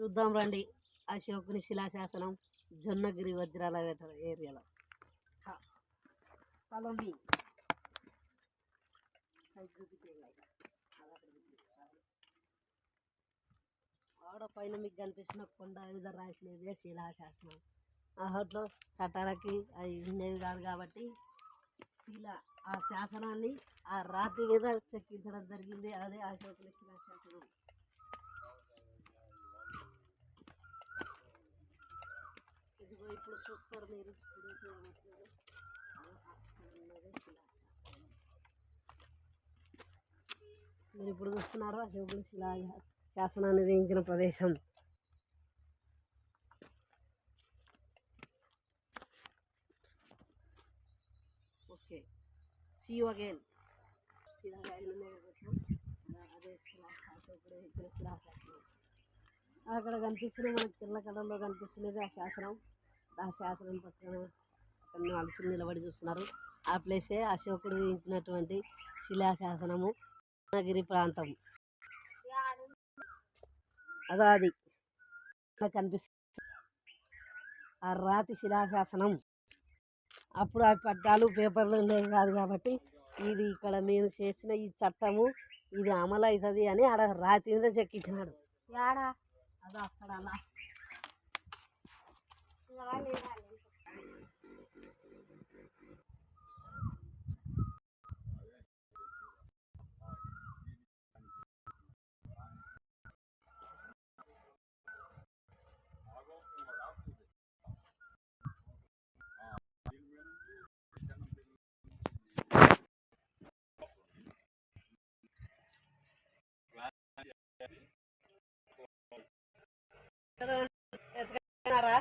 చూద్దాం రండి అశోకుని శిలాశాసనం జొన్నగిరి వజ్రాల ఏరియాలో. Follow me. ఆడ పైన మీకు కనిపిస్తున్న కొండ మీద రాసినదే శిలాశాసనం. అప్పట్లో చట్టాలకి అవి ఉండేవి కాదు కాబట్టి ఆ శాసనాన్ని ఆ రాతి మీద చెక్కించడం జరిగింది. అదే అశోకుని శిలాశాసనం. ఇదిగో ఇప్పుడు చూస్తారు మీరు. మీరు ఇప్పుడు చూస్తున్నారు అశోకుని శిలా శాసనాన్ని వేయించిన ప్రదేశం. Okay, see you again. అదే అశోకుడు వేయించిన శిలాశాసనం. అక్కడ కనిపిస్తున్న మనకి తెల్ల కలర్లో కనిపిస్తున్నది ఆ శాసనం. ఆ శాసనం పక్కన వాళ్ళు చిన్న నిలబడి చూస్తున్నారు. ఆ ప్లేసే అశోకుడు వేయించినటువంటి శిలాశాసనము జొన్నగిరి ప్రాంతం. అది కనిపిస్తుంది ఆ రాతి శిలాశాసనం. అప్పుడు ఆ పట్టాలు పేపర్లు ఉండేవి కాదు కాబట్టి ఇది ఇక్కడ మేము చేసిన ఈ చట్టము ఇది అమలు అవుతుంది అని ఆడ రాతి మీద చెక్కించినాడు. అదో అక్కడ అలా ఎత్తుకున్నారా